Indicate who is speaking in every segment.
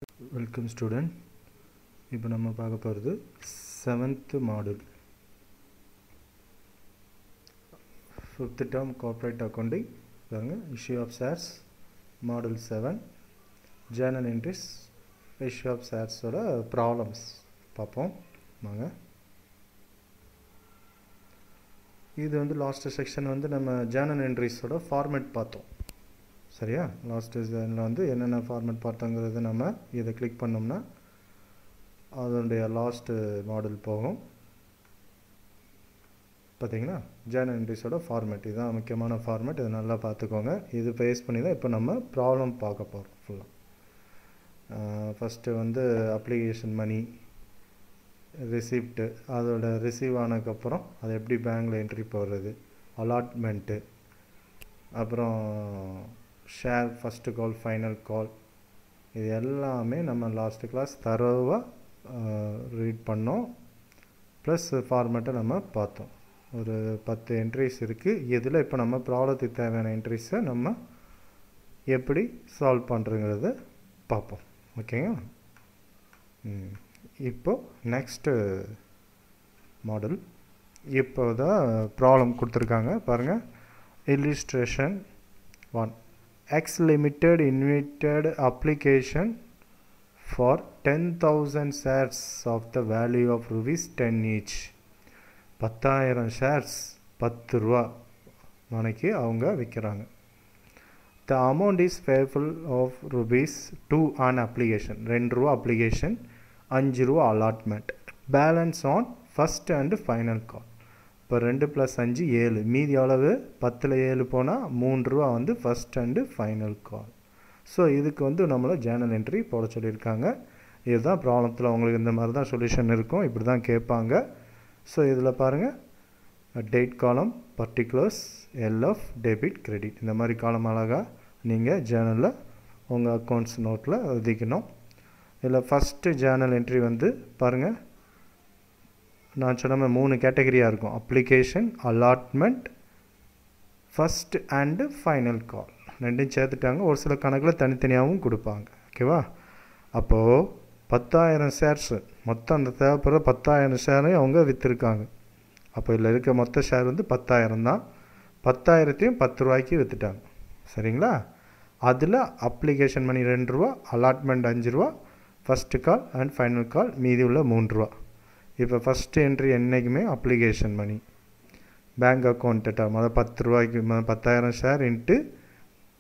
Speaker 1: Welcome student. இப்போ நம்ம பார்க்க போகிறது 7th module 5th term corporate accounting. பாருங்கள், issue of shares module 7 journal entries issue of ஷேர்ஸோட ப்ராப்ளம்ஸ் பார்ப்போம். வாங்க, இது லாஸ்ட் செக்ஷன் நம்ம ஜேர்னல் என்ட்ரிஸோட ஃபார்மேட் பார்த்தோம். சரியா? லாஸ்ட் இதில் என்னென்ன ஃபார்மேட் பார்த்தோங்கிறது நம்ம இதை கிளிக் பண்ணோம்னா அதனுடைய லாஸ்ட்டு மாடல் போகும். பார்த்தீங்களா? ஜேர்னல் என்ட்ரிஸோட ஃபார்மேட் இதுதான் முக்கியமான ஃபார்மேட். இதை நல்லா பார்த்துக்கோங்க. இது பேஸ் பண்ணி தான் இப்போ நம்ம ப்ராப்ளம் பார்க்க போகிறோம் ஃபுல்லாக. ஃபஸ்ட்டு அப்ளிகேஷன் மணி ரிசிப்ட்டு, அதோட ரிசீவ் ஆனதுக்கப்புறம் அதை எப்படி பேங்க்கில் என்ட்ரி போடுறது, அலாட்மெண்ட்டு, அப்புறம் ஷேர் ஃபஸ்ட்டு கால் ஃபைனல் கால், இது எல்லாமே நம்ம லாஸ்ட்டு கிளாஸ் தரோவாக ரீட் பண்ணோம். ப்ளஸ் ஃபார்மேட்டை நம்ம பார்த்தோம். ஒரு 10 என்ட்ரிஸ் இருக்குது. இதில் இப்போ நம்ம ப்ராப்ளத்துக்கு தேவையான என்ட்ரிஸை நம்ம எப்படி சால்வ் பண்ணுறங்கிறத பார்ப்போம். ஓகேங்க? இப்போது நெக்ஸ்ட்டு மாடல் இப்போ தான் ப்ராப்ளம் கொடுத்துருக்காங்க. பாருங்கள், illustration 1. X Limited invited application for 10,000 shares of the value of rupees 10 each. 10,000 shares 10 ரூபா மணிக்கு அவங்க விற்கிறாங்க. The amount is payable of rupees 2 on application. 2 ரூபா application, 5 ரூபா allotment. Balance on first and final call. இப்போ 2 + 5 7, மீதி அளவு 10ல் 7 போனால் 3 ரூபா first and final call. So இதுக்கு நம்மளை ஜேர்னல் என்ட்ரி போட சொல்லியிருக்காங்க. இதுதான் ப்ராப்ளத்தில் உங்களுக்கு இந்த மாதிரி தான் சொல்யூஷன் இருக்கும். இப்படி தான் கேட்பாங்க. ஸோ இதில் பாருங்கள், டேட் காலம், பர்டிகுலர்ஸ், எல்எஃப், டெபிட், கிரெடிட், இந்த மாதிரி காலம் அழகாக நீங்கள் ஜேர்னலில் உங்கள் அக்கௌண்ட்ஸ் நோட்டில் எழுதிக்கணும். இதில் ஃபஸ்ட்டு ஜேர்னல் என்ட்ரி பாருங்கள், நான் சொன்ன 3 கேட்டகரியாக இருக்கும். Application, allotment, first and final கால், ரெண்டும் சேர்த்துட்டாங்க. ஒரு சில கணக்கில் தனித்தனியாகவும் கொடுப்பாங்க. ஓகேவா? அப்போது 10,000 ஷேர்ஸு மொத்தம் அந்த தேவைப்படுற 10,000 ஷேரையும் அவங்க விற்றுருக்காங்க. அப்போ இதில் இருக்க மொத்த ஷேர் 10,000 தான். 10,000த்தையும் 10 ரூபாய்க்கு விற்றுட்டாங்க. சரிங்களா? அதில் அப்ளிகேஷன் மணி 2 ரூபா, அலாட்மெண்ட் 5 ரூபா, first call and final call மீதி உள்ள 3 ரூபா. இப்போ ஃபஸ்ட்டு என்ட்ரி என்றைக்குமே application money, bank account data, 10 ரூபாய்க்கு 10,000 ஷேர் இன்ட்டு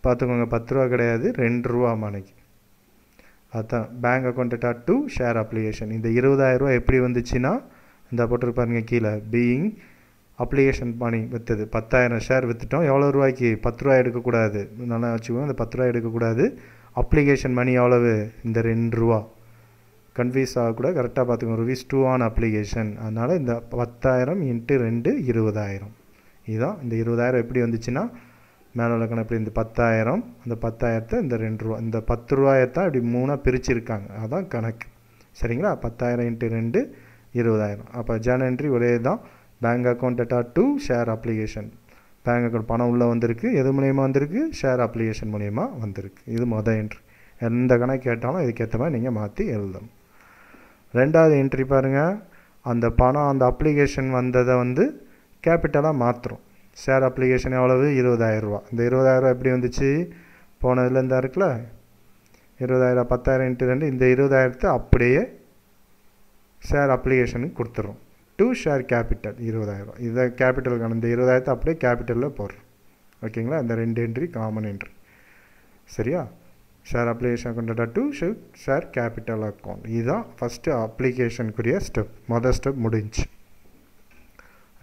Speaker 1: பார்த்துக்கோங்க, 10 ரூபா கிடையாது, 2 ரூபா மணிக்கு. அதுதான் bank account data to share application. இந்த 20,000 எப்படி வந்துச்சுன்னா, இந்த போட்டிருப்பாருங்க கீழே, பீயிங் அப்ளிகேஷன் மணி விற்றுது. 10,000 ஷேர் விற்றுட்டோம். எவ்வளோ ரூபாய்க்கு? 10 ரூபா எடுக்கக்கூடாது. நல்லா வச்சுக்கோங்க, இந்த 10 ரூபா எடுக்கக்கூடாது. அப்ளிகேஷன் மணி எவ்வளவு? இந்த 2 ரூபா. கன்ஃபியூஸ் ஆகக்கூடாது, கரெக்டாக பார்த்துக்கோங்க. Rupees 2 on application. அதனால் இந்த 10,000 × 2 20,000. இதுதான் இந்த 20,000 எப்படி வந்துச்சுன்னா, மேலே உள்ள கணக்கு இந்த 10,000, அந்த 10,000த்தை இந்த 2 ரூபா, இந்த 10 ரூபாயத்தான் இப்படி 3ஆக பிரிச்சுருக்காங்க. அதுதான் கணக்கு. சரிங்களா? 10,000 × 2 20,000. அப்போ ஜேர்னல் என்ட்ரி ஒரே தான். Bank account data to share application. Bank account பணம் உள்ளே வந்திருக்கு. எது மூலியமாக வந்திருக்கு? ஷேர் அப்ளிகேஷன் மூலியமாக வந்திருக்கு. இது மொதல் என்ட்ரி. எந்த கணக்கு கேட்டாலும் இதுக்கேற்ற மாதிரி நீங்கள் மாற்றி எழுதணும். ரெண்டாவது என்ட்ரி பாருங்கள், அந்த பணம் அந்த அப்ளிகேஷன் வந்ததை கேபிட்டலாக மாற்றுறோம். ஷேர் அப்ளிகேஷன் எவ்வளவு? 20,000 ரூபா. இந்த 20,000 எப்படி வந்துச்சு? போனதில் இந்த இருக்குல்ல 20,000, 10,000 × 2, இந்த 20,000த்தை அப்படியே ஷேர் அப்ளிகேஷனுக்கு கொடுத்துட்றோம். To share capital 20,000. இதை கேபிட்டலுக்கான இந்த 20,000த்தை அப்படியே கேபிட்டலில் போடுறோம். ஓகேங்களா? இந்த 2 என்ட்ரி காமன் என்ட்ரி. சரியா? Share application account data to share capital account. இதுதான் ஃபஸ்ட்டு அப்ளிகேஷனுக்குரிய ஸ்டெப். மொதல் ஸ்டெப் முடிஞ்சு.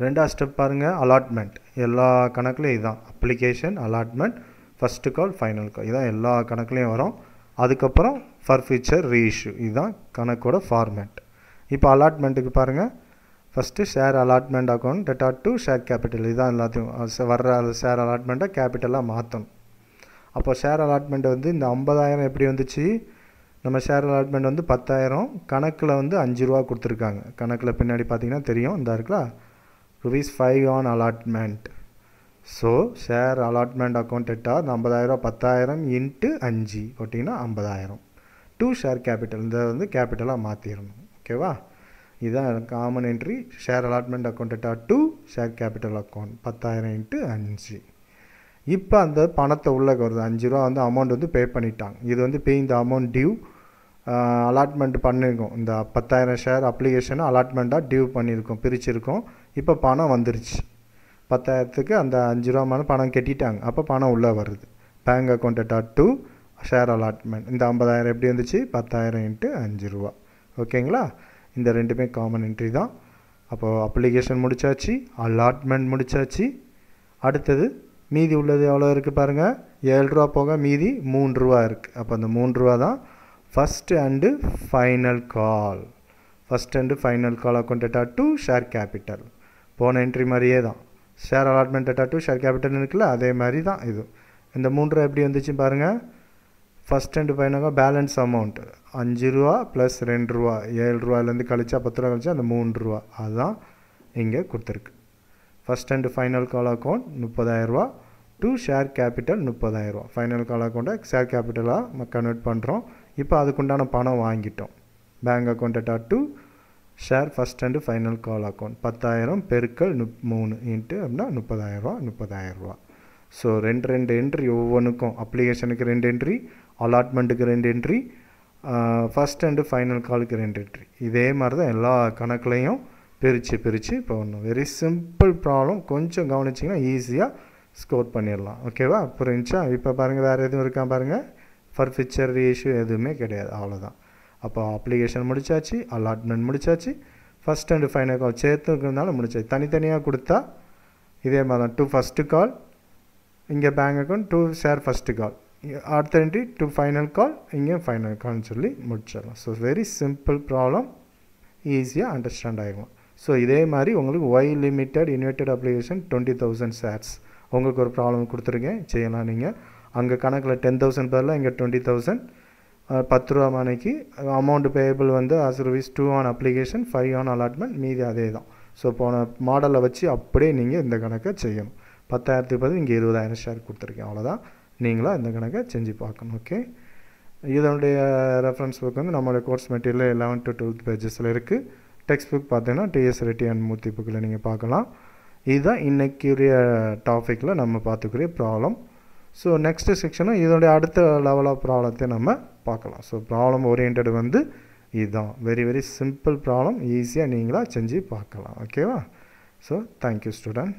Speaker 1: ரெண்டாவது ஸ்டெப் பாருங்கள், அலாட்மெண்ட். எல்லா கணக்குலையும் இதுதான். Application, allotment, first call, final கால், இதுதான் எல்லா கணக்குலையும் வரும். அதுக்கப்புறம் ஃபார் ஃபியூச்சர் ரீஇஷ்யூ. இதுதான் கணக்கோட ஃபார்மேட். இப்போ அலாட்மெண்ட்டுக்கு பாருங்கள், first share allotment account data to share capital. இதுதான் எல்லாத்தையும் வர்ற ஷேர் அலாட்மெண்ட்டை கேபிட்டலாக மாற்றணும். அப்போ ஷேர் அலாட்மெண்ட் இந்த 50,000 எப்படி வந்துச்சு? நம்ம ஷேர் அலாட்மெண்ட் 10,000 கணக்கில் 5 ரூபா கொடுத்துருக்காங்க. கணக்கில் பின்னாடி பார்த்தீங்கன்னா தெரியும், இந்த இருக்குல்ல, rupees 5 on allotment. So share allotment account data இந்த 50,000 10,000 × 5 போட்டிங்கன்னா 50,000 டு டு ஷேர் கேபிட்டல் இந்த வந்து கேபிட்டலாக மாற்றிடணும். ஓகேவா? இதுதான் common entry. Share allotment account data to share capital account 10,000 × 5. இப்போ அந்த பணத்தை உள்ளே வருது. 5 ரூபா வந்து அமௌண்ட் வந்து பே பண்ணிட்டாங்க. இது வந்து பே இந்த அமௌண்ட் டியூ அலாட்மெண்ட் பண்ணியிருக்கோம். இந்த 10,000 ஷேர் அப்ளிகேஷனை அலாட்மெண்ட்டாக டியூ பண்ணியிருக்கோம், பிரிச்சிருக்கோம். இப்போ பணம் வந்துருச்சு. 10,000க்கு அந்த 5 ரூபா மேலே பணம் கட்டிட்டாங்க. அப்போ பணம் உள்ளே வருது. Bank account data to share allotment. இந்த 50,000 எப்படி வந்துச்சு? 10,000 × 5 ரூபா. ஓகேங்களா? இந்த ரெண்டுமே காமன் என்ட்ரி தான். அப்போது அப்ளிகேஷன் முடித்தாச்சு, அலாட்மெண்ட் முடித்தாச்சு. அடுத்தது மீதி உள்ளது எவ்வளோ இருக்குது பாருங்கள். 7 ரூபா போக மீதி 3 ரூபா இருக்குது. அப்போ அந்த 3 ரூபா தான் first and final call. First and final call account data to share capital. போன என்ட்ரி மாதிரியே தான். Share allotment data to share capital இருக்குல்ல, அதே மாதிரி தான் இது. இந்த 3 ரூபா எப்படி வந்துச்சு பாருங்கள். ஃபஸ்ட் அண்டு ஃபைனலாக பேலன்ஸ் அமௌண்ட் 5 ரூபா ப்ளஸ் 2 ரூபா, 7 ரூபாயிலேருந்து கழிச்சா 10 ரூபா கழிச்சா அந்த 3 ரூபா, அதுதான் இங்கே கொடுத்துருக்கு. First and final call account 30,000 ரூபா டு ஷேர் கேபிட்டல் 30,000 ரூபா. ஃபைனல் கால் அக்கௌண்ட்டை ஷேர் கேபிட்டலாக கன்வெர்ட் பண்ணுறோம். இப்போ அதுக்குண்டான பணம் வாங்கிட்டோம். Bank account data to share first and final call account 10,000 பெருக்கல் 3 இன்ட்டு அப்படின்னா 30,000 ரூபா, 30,000 ரூபா. ஸோ ரெண்டு என்ட்ரி ஒவ்வொன்றுக்கும். அப்ளிகேஷனுக்கு 2 என்ட்ரி, அலாட்மெண்ட்டுக்கு 2 என்ட்ரி, ஃபஸ்ட் அண்டு ஃபைனல் காலுக்கு 2 என்ட்ரி. இதே மாதிரி தான் எல்லா கணக்குலையும் பிரித்து போடணும். Very simple problem. கொஞ்சம் கவனிச்சிங்கன்னா ஈஸியாக ஸ்கோர் பண்ணிடலாம். ஓகேவா? புரிஞ்சா? இப்போ பாருங்கள், வேறு எதுவும் இருக்கா பாருங்கள். ஃபர்ஃபிச்சர் இஷ்யூ எதுவுமே கிடையாது. அவ்வளோதான். அப்போ அப்ளிகேஷன் முடித்தாச்சு, அலாட்மெண்ட் முடித்தாச்சு, ஃபஸ்ட் அண்டு ஃபைனல் கால் சேர்த்து இருக்கிறதுனால முடிச்சாச்சு. தனித்தனியாக கொடுத்தா இதே மாதிரி தான். டு ஃபஸ்ட்டு கால், இங்கே bank account to share first call, அடுத்த என்ட்ரி டு ஃபைனல் கால், இங்கே ஃபைனல் கால்னு சொல்லி முடிச்சிடலாம். ஸோ வெரி சிம்பிள் ப்ராப்ளம், ஈஸியாக அண்டர்ஸ்டாண்ட் ஆகிடும். ஸோ இதே மாதிரி உங்களுக்கு Y limited inverted application 20,000 shares உங்களுக்கு ஒரு ப்ராப்ளம் கொடுத்துருக்கேன், செய்யலாம். நீங்கள் அங்கே கணக்கில் 10,000 பதிலாக இங்கே 20,000, 10 ரூபா மணிக்கு அமௌண்ட் பேயபிள் வந்து as rupees 2 on application, 5 on allotment, மீதி அதே தான். ஸோ போன மாடலை வச்சு அப்படியே நீங்கள் இந்த கணக்கை செய்யணும். 10,000க்கு பதில் இங்கே 20,000 ஷேர் கொடுத்துருக்கேன். அவ்வளோதான். நீங்களாக இந்த கணக்கை செஞ்சு பார்க்கணும். ஓகே, இதனுடைய ரெஃபரன்ஸ் புக் வந்து நம்மளுடைய கோர்ஸ் மெட்டீரியல் 11 to 12 பேஜஸில் இருக்குது. டெக்ஸ்ட் புக் பார்த்தீங்கன்னா டிஎஸ் ரெட்டி அண்ட் மூர்த்தி புக்கில் நீங்கள் பார்க்கலாம். இதுதான் இன்றைக்குரிய டாப்பிக்கில் நம்ம பார்த்துக்கூடிய ப்ராப்ளம். ஸோ நெக்ஸ்ட்டு செக்ஷனும் இதனுடைய அடுத்த லெவல் ஆஃப் ப்ராப்ளத்தை நம்ம பார்க்கலாம். ஸோ ப்ராப்ளம் ஓரியன்ட் வந்து இதுதான். வெரி சிம்பிள் ப்ராப்ளம், ஈஸியாக நீங்களாக செஞ்சு பார்க்கலாம். ஓகேவா? So thank you student.